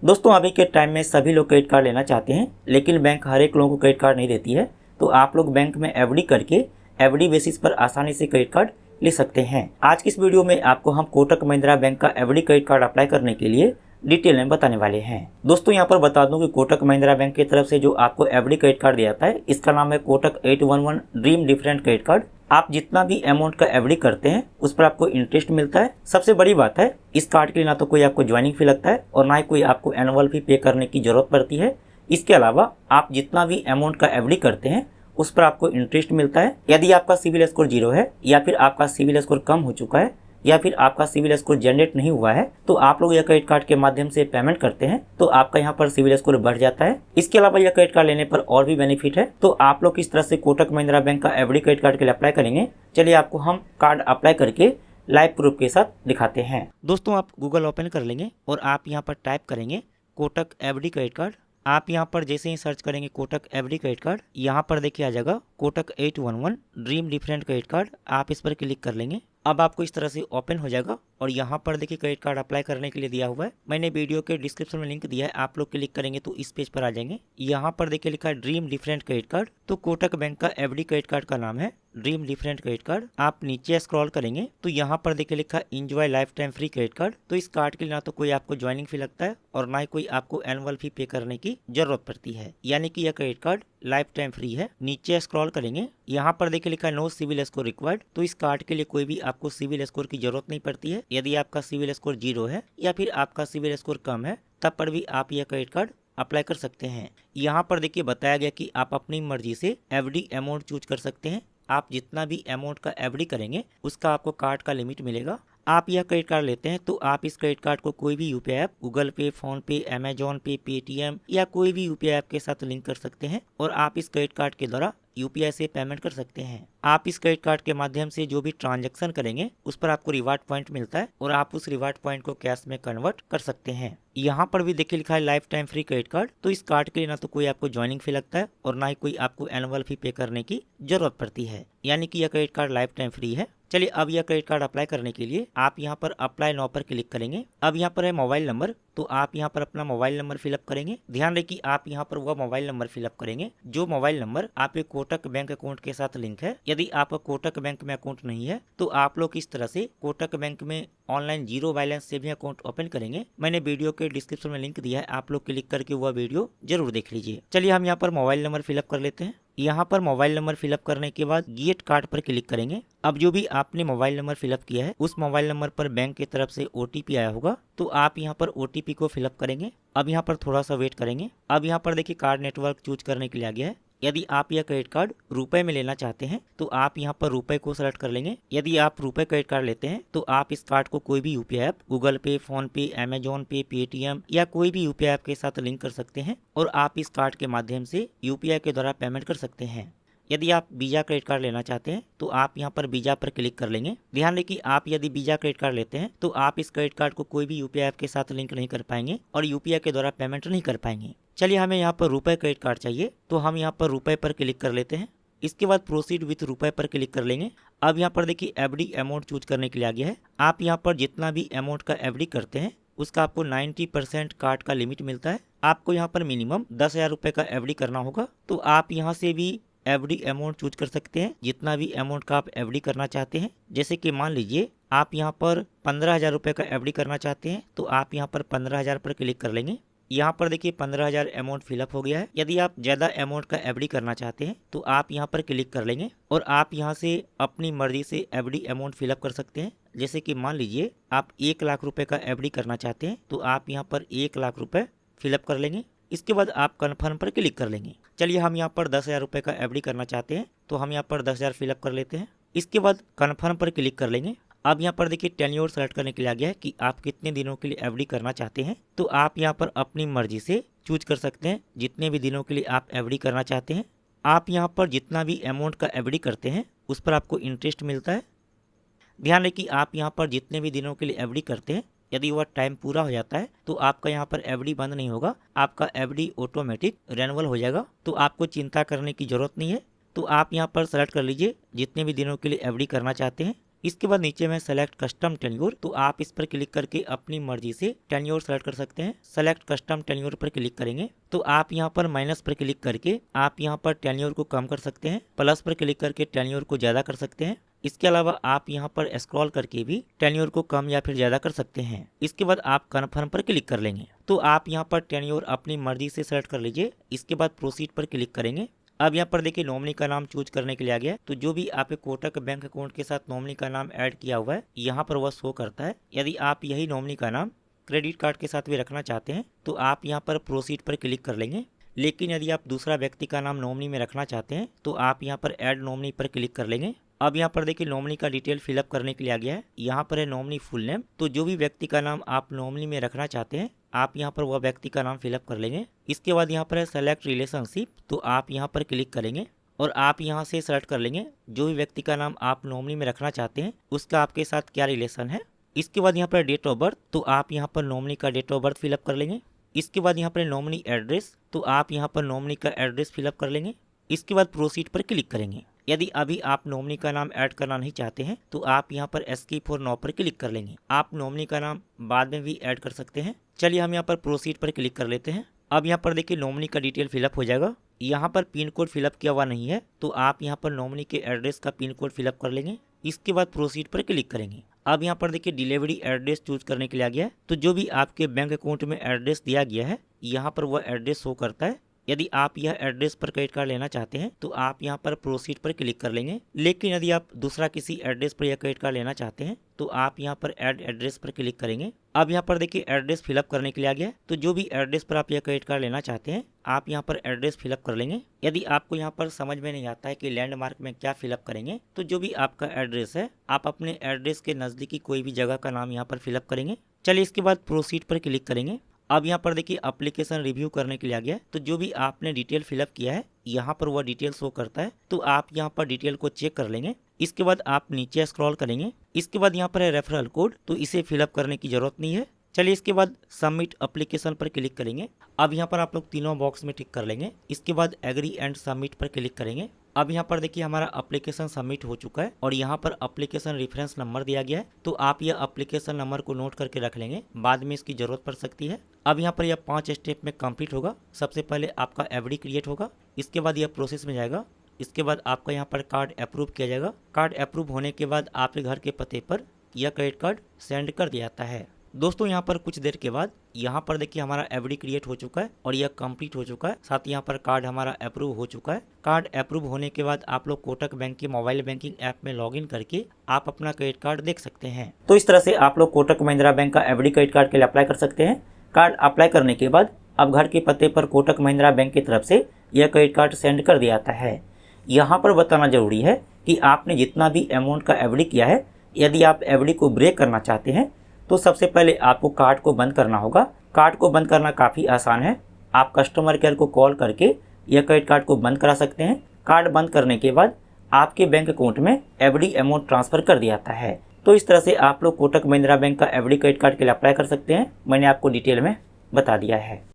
दोस्तों अभी के टाइम में सभी लोग क्रेडिट कार्ड लेना चाहते हैं, लेकिन बैंक हर एक लोगों को क्रेडिट कार्ड नहीं देती है। तो आप लोग बैंक में एफडी करके एफडी बेसिस पर आसानी से क्रेडिट कार्ड ले सकते हैं। आज की इस वीडियो में आपको हम कोटक महिंद्रा बैंक का एफडी क्रेडिट कार्ड अप्लाई करने के लिए डिटेल में बताने वाले हैं। दोस्तों यहाँ पर बता दूं कि कोटक महिंद्रा बैंक की तरफ से जो आपको एफडी क्रेडिट कार्ड दिया जाता है, इसका नाम है Kotak 811 dream different credit card. आप जितना भी अमाउंट का एफडी करते हैं उस पर आपको इंटरेस्ट मिलता है। सबसे बड़ी बात है, इस कार्ड के लिए ना तो कोई आपको ज्वाइनिंग फी लगता है और ना ही कोई आपको एनुअल फी पे करने की जरूरत पड़ती है। इसके अलावा आप जितना भी अमाउंट का एफडी करते हैं उस पर आपको इंटरेस्ट मिलता है। यदि आपका सिविल स्कोर 0 है या फिर आपका सिविल स्कोर कम हो चुका है या फिर आपका सिविल स्कोर जनरेट नहीं हुआ है, तो आप लोग यह क्रेडिट कार्ड के माध्यम से पेमेंट करते हैं तो आपका यहाँ पर सिविल स्कोर बढ़ जाता है। इसके अलावा यह क्रेडिट कार्ड लेने पर और भी बेनिफिट है। तो आप लोग किस तरह से कोटक महिंद्रा बैंक का एफडी क्रेडिट कार्ड के लिए अप्लाई करेंगे, चलिए आपको हम कार्ड अप्लाई करके लाइव प्रूफ के साथ दिखाते हैं। दोस्तों आप गूगल ओपन कर लेंगे और आप यहाँ पर टाइप करेंगे कोटक एफडी क्रेडिट कार्ड। आप यहाँ पर जैसे ही सर्च करेंगे कोटक एफडी क्रेडिट कार्ड, यहाँ पर देखिए आ जाएगा Kotak 811 dream different credit card. आप इस पर क्लिक कर लेंगे। अब आपको इस तरह से ओपन हो जाएगा और यहाँ पर देखिए क्रेडिट कार्ड अप्लाई करने के लिए दिया हुआ है। मैंने वीडियो के डिस्क्रिप्शन में लिंक दिया है, आप लोग क्लिक करेंगे तो इस पेज पर आ जाएंगे। यहाँ पर देखिए लिखा है ड्रीम डिफरेंट क्रेडिट कार्ड। तो कोटक बैंक का एफडी क्रेडिट कार्ड का नाम है ड्रीम डिफरेंट क्रेडिट कार्ड। आप नीचे स्क्रॉल करेंगे तो यहाँ पर देखिए लिखा है enjoy life time free credit card. तो इस कार्ड के लिए ना तो कोई आपको ज्वाइनिंग फी लगता है और ना ही कोई आपको एनुअल फी पे करने की जरूरत पड़ती है, यानी कि यह credit card life time free है। नीचे स्क्रॉल करेंगे, यहाँ पर देखिए लिखा है नो सिविल स्कोर रिक्वायर्ड। तो इस कार्ड के लिए कोई भी आपको सिविल स्कोर की जरूरत नहीं पड़ती है। यदि आपका सिविल स्कोर 0 है या फिर आपका सिविल स्कोर कम है, तब पर भी आप यह क्रेडिट कार्ड अप्लाई कर सकते हैं। यहाँ पर देखिए बताया गया कि आप अपनी मर्जी से एफडी अमाउंट चूज कर सकते हैं। आप जितना भी अमाउंट का एफडी करेंगे उसका आपको कार्ड का लिमिट मिलेगा। आप यह क्रेडिट कार्ड लेते हैं तो आप इस क्रेडिट कार्ड को कोई भी यूपीआई ऐप, गूगल पे, फोन पे, अमेजॉन पे, पेटीएम या कोई भी यूपीआई ऐप के साथ लिंक कर सकते हैं और आप इस क्रेडिट कार्ड के द्वारा यूपीआई से पेमेंट कर सकते हैं। आप इस क्रेडिट कार्ड के माध्यम से जो भी ट्रांजैक्शन करेंगे उस पर आपको रिवार्ड पॉइंट मिलता है और आप उस रिवार्ड पॉइंट को कैश में कन्वर्ट कर सकते हैं। यहाँ पर भी देखिए लिखा है life time free credit card. तो इस कार्ड के लिए ना तो कोई आपको ज्वाइनिंग फी लगता है और ना ही कोई आपको एनुअल फी पे करने की जरूरत पड़ती है, यानी कि यह credit card life time free है। चलिए अब यह क्रेडिट कार्ड अप्लाई करने के लिए आप यहाँ पर अप्लाई नाउ पर क्लिक करेंगे। अब यहाँ पर है मोबाइल नंबर, तो आप यहाँ पर अपना मोबाइल नंबर फिलअप करेंगे। ध्यान रखिए आप यहाँ पर वह मोबाइल नंबर फिलअप करेंगे जो मोबाइल नंबर आपके कोटक बैंक अकाउंट के साथ लिंक है। यदि आपका कोटक बैंक में अकाउंट नहीं है तो आप लोग इस तरह से कोटक बैंक में ऑनलाइन 0 बैलेंस से भी अकाउंट ओपन करेंगे। मैंने वीडियो के डिस्क्रिप्शन में लिंक दिया है, आप लोग क्लिक करके वह वीडियो जरूर देख लीजिए। चलिए हम यहाँ पर मोबाइल नंबर फिलअप कर लेते हैं। यहाँ पर मोबाइल नंबर फिलअप करने के बाद गेट कार्ड पर क्लिक करेंगे। अब जो भी आपने मोबाइल नंबर फिलअप किया है उस मोबाइल नंबर पर बैंक की तरफ से ओटीपी आया होगा, तो आप यहाँ पर ओटीपी को फिलअप करेंगे। अब यहाँ पर थोड़ा सा वेट करेंगे। अब यहाँ पर देखिए कार्ड नेटवर्क चूज करने के लिए आ गया है। यदि आप यह क्रेडिट कार्ड रुपए में लेना चाहते हैं तो आप यहाँ पर रुपए को सेलेक्ट कर लेंगे। यदि आप रुपए क्रेडिट कार्ड लेते हैं तो आप इस कार्ड को कोई भी यूपीआई ऐप, गूगल पे, फोन पे, अमेजॉन पे, पेटीएम या कोई भी यूपीआई ऐप के साथ लिंक कर सकते हैं और आप इस कार्ड के माध्यम से यूपीआई के द्वारा पेमेंट कर सकते हैं। यदि आप वीजा क्रेडिट कार्ड लेना चाहते हैं तो आप यहाँ पर वीजा पर क्लिक कर लेंगे। ध्यान रखिए आप यदि वीजा क्रेडिट कार्ड लेते हैं तो आप इस क्रेडिट कार्ड को कोई भी यूपीआई ऐप के साथ लिंक नहीं कर पाएंगे और यूपीआई के द्वारा पेमेंट नहीं कर पाएंगे। चलिए हमें यहाँ पर रुपए क्रेडिट कार्ड चाहिए तो हम यहाँ पर रुपए पर क्लिक कर लेते हैं। इसके बाद प्रोसीड विथ रुपए पर क्लिक कर लेंगे। अब यहाँ पर देखिए एफडी अमाउंट चूज करने के लिए आ गया है। आप यहाँ पर जितना भी अमाउंट का एफडी करते हैं उसका आपको 90% कार्ड का लिमिट मिलता है। आपको यहाँ पर मिनिमम 10,000 रुपए का एफडी करना होगा। तो आप यहाँ से भी एफडी अमाउंट चूज कर सकते हैं जितना भी अमाउंट का आप एफडी करना चाहते हैं। जैसे कि मान लीजिए आप यहाँ पर 15,000 रुपए का एफडी करना चाहते हैं तो आप यहाँ पर 15,000 पर क्लिक कर लेंगे। यहाँ पर देखिए 15,000 अमाउंट फिलअप हो गया है। यदि आप ज्यादा अमाउंट का एफडी करना चाहते हैं तो आप यहाँ पर क्लिक कर लेंगे और आप यहाँ से अपनी मर्जी से एफडी अमाउंट फिलअप कर सकते हैं। जैसे कि मान लीजिए आप 1 लाख रुपए का एफडी करना चाहते हैं तो आप यहाँ पर 1 लाख रुपए फिलअप कर लेंगे। इसके बाद आप कन्फर्म पर क्लिक कर लेंगे। चलिए हम यहाँ पर 10,000 रुपए का एफडी करना चाहते हैं तो हम यहाँ पर 10,000 फिलअप कर लेते हैं। इसके बाद कन्फर्म पर क्लिक कर लेंगे। अब यहाँ पर देखिए टेन्योर सेलेक्ट करने के लिए आ गया है कि आप कितने दिनों के लिए एफडी करना चाहते हैं। तो आप यहाँ पर अपनी मर्जी से चूज कर सकते हैं जितने भी दिनों के लिए आप एफडी करना चाहते हैं। आप यहाँ पर जितना भी अमाउंट का एफडी करते हैं उस पर आपको इंटरेस्ट मिलता है। ध्यान रखिए आप यहाँ पर जितने भी दिनों के लिए एफडी करते हैं यदि वह टाइम पूरा हो जाता है तो आपका यहाँ पर एफडी बंद नहीं होगा, आपका एफडी ऑटोमेटिक रेन्युअल हो जाएगा। तो आपको चिंता करने की जरूरत नहीं है। तो आप यहाँ पर सेलेक्ट कर लीजिए जितने भी दिनों के लिए एफडी करना चाहते हैं। इसके बाद नीचे में सेलेक्ट कस्टम टेन्योर, तो आप इस पर क्लिक करके अपनी मर्जी से टेन्योर सेलेक्ट कर सकते हैं। सेलेक्ट कस्टम टेन्योर पर क्लिक करेंगे तो आप यहाँ पर माइनस पर क्लिक करके आप यहाँ पर टेन्योर को कम कर सकते हैं, प्लस पर क्लिक करके टेन्योर को ज्यादा कर सकते हैं। इसके अलावा आप यहाँ पर स्क्रॉल करके भी टेन्योर को कम या फिर ज्यादा कर सकते हैं। इसके बाद आप कन्फर्म पर क्लिक कर लेंगे तो आप यहाँ पर टेन्योर अपनी मर्जी से सेलेक्ट कर लीजिए। इसके बाद प्रोसीड पर क्लिक करेंगे। अब यहाँ पर देखिए नॉमिनी का नाम चूज करने के लिए आ गया है, तो जो भी आपके कोटक बैंक अकाउंट के साथ नॉमिनी का नाम ऐड किया हुआ है यहाँ पर वह शो करता है। यदि आप यही नॉमिनी का नाम क्रेडिट कार्ड के साथ भी रखना चाहते हैं तो आप यहाँ पर प्रोसीड पर क्लिक कर लेंगे। लेकिन यदि आप दूसरा व्यक्ति का नाम नॉमिनी में रखना चाहते हैं तो आप यहाँ पर ऐड नॉमिनी पर क्लिक कर लेंगे। अब यहाँ पर देखिए नॉमिनी का डिटेल फिलअप करने के लिए आ गया है। यहाँ पर है नॉमिनी फुल नेम, तो जो भी व्यक्ति का नाम आप नॉमिनी में रखना चाहते हैं आप यहाँ पर वह व्यक्ति का नाम फिलअप कर लेंगे। इसके बाद यहाँ पर है सेलेक्ट रिलेशनशिप, तो आप यहाँ पर क्लिक करेंगे और आप यहाँ से सेलेक्ट कर लेंगे जो भी व्यक्ति का नाम आप नॉमिनी में रखना चाहते हैं उसका आपके साथ क्या रिलेशन है। इसके बाद यहाँ पर डेट ऑफ बर्थ, तो आप यहाँ पर नॉमिनी का डेट ऑफ बर्थ फिलअप कर लेंगे। इसके बाद यहाँ पर नॉमिनी एड्रेस, तो आप यहाँ पर नॉमिनी का एड्रेस फिलअप कर लेंगे। इसके बाद प्रोसीड पर क्लिक करेंगे। यदि अभी आप नॉमिनी का नाम ऐड करना नहीं चाहते हैं तो आप यहाँ पर एस्केप फॉर नाउ पर क्लिक कर लेंगे। आप नॉमिनी का नाम बाद में भी ऐड कर सकते हैं। चलिए हम यहाँ पर प्रोसीड पर क्लिक कर लेते हैं। अब यहाँ पर देखिए नॉमिनी का डिटेल फिलअप हो जाएगा। यहाँ पर पिन कोड फिलअप किया हुआ नहीं है तो आप यहाँ पर नॉमिनी के एड्रेस का पिन कोड फिलअप कर लेंगे। इसके बाद प्रोसीड पर क्लिक करेंगे। अब यहाँ पर देखिए डिलीवरी एड्रेस चूज करने के लिए आ गया है, तो जो भी आपके बैंक अकाउंट में एड्रेस दिया गया है यहाँ पर वह एड्रेस शो करता है। यदि आप यह एड्रेस पर क्रेडिट कार्ड लेना चाहते हैं तो आप यहाँ पर प्रोसीड पर क्लिक कर लेंगे। लेकिन यदि आप दूसरा किसी एड्रेस पर यह क्रेडिट कार्ड लेना चाहते हैं तो आप यहाँ पर ऐड एड्रेस पर क्लिक करेंगे। अब यहाँ पर देखिए एड्रेस फिलअप करने के लिए आ गया है, तो जो भी एड्रेस पर आप यह क्रेडिट कार्ड लेना चाहते हैं आप यहाँ पर एड्रेस फिलअप कर लेंगे। यदि आपको यहाँ पर समझ में नहीं आता है कि लैंडमार्क में क्या फिलअप करेंगे तो जो भी आपका एड्रेस है आप अपने एड्रेस के नजदीकी कोई भी जगह का नाम यहाँ पर फिलअप करेंगे। चलिए इसके बाद प्रोसीड पर क्लिक करेंगे। अब यहाँ पर देखिए एप्लीकेशन रिव्यू करने के लिए आ गया है, तो जो भी आपने डिटेल फिलअप किया है यहाँ पर वह डिटेल शो करता है, तो आप यहाँ पर डिटेल को चेक कर लेंगे। इसके बाद आप नीचे स्क्रॉल करेंगे। इसके बाद यहाँ पर है रेफरल कोड, तो इसे फिलअप करने की जरूरत नहीं है। चलिए इसके बाद सबमिट एप्लीकेशन पर क्लिक करेंगे। अब यहाँ पर आप लोग तीनों बॉक्स में टिक कर लेंगे। इसके बाद एग्री एंड सबमिट पर क्लिक करेंगे। अब यहाँ पर देखिए हमारा एप्लीकेशन सबमिट हो चुका है और यहाँ पर एप्लीकेशन रेफरेंस नंबर दिया गया है, तो आप यह एप्लीकेशन नंबर को नोट करके रख लेंगे, बाद में इसकी जरूरत पड़ सकती है। अब यहाँ पर यह 5 स्टेप में कंप्लीट होगा। सबसे पहले आपका एफडी क्रिएट होगा, इसके बाद यह प्रोसेस में जाएगा। इसके बाद आपका यहाँ पर कार्ड अप्रूव किया जाएगा। कार्ड अप्रूव होने के बाद आपके घर के पते पर यह क्रेडिट कार्ड सेंड कर दिया जाता है। दोस्तों यहाँ पर कुछ देर के बाद यहाँ पर देखिए हमारा एफडी क्रिएट हो चुका है और यह कंप्लीट हो चुका है। साथ ही यहाँ पर कार्ड हमारा अप्रूव हो चुका है। कार्ड अप्रूव होने के बाद आप लोग कोटक बैंक के मोबाइल बैंकिंग ऐप में लॉगिन करके आप अपना क्रेडिट कार्ड देख सकते हैं। तो इस तरह से आप लोग कोटक महिंद्रा बैंक का एफडी क्रेडिट कार्ड के लिए अप्लाई कर सकते हैं। कार्ड अप्लाई करने के बाद अब घर के पते पर कोटक महिंद्रा बैंक की तरफ से यह क्रेडिट कार्ड सेंड कर दिया जाता है। यहाँ पर बताना जरूरी है कि आपने जितना भी अमाउंट का एफडी किया है, यदि आप एफडी को ब्रेक करना चाहते हैं तो सबसे पहले आपको कार्ड को बंद करना होगा। कार्ड को बंद करना काफ़ी आसान है। आप कस्टमर केयर को कॉल करके यह क्रेडिट कार्ड को बंद करा सकते हैं। कार्ड बंद करने के बाद आपके बैंक अकाउंट में एफडी अमाउंट ट्रांसफर कर दिया जाता है। तो इस तरह से आप लोग कोटक महिंद्रा बैंक का एफडी क्रेडिट कार्ड के लिए अप्लाई कर सकते हैं। मैंने आपको डिटेल में बता दिया है।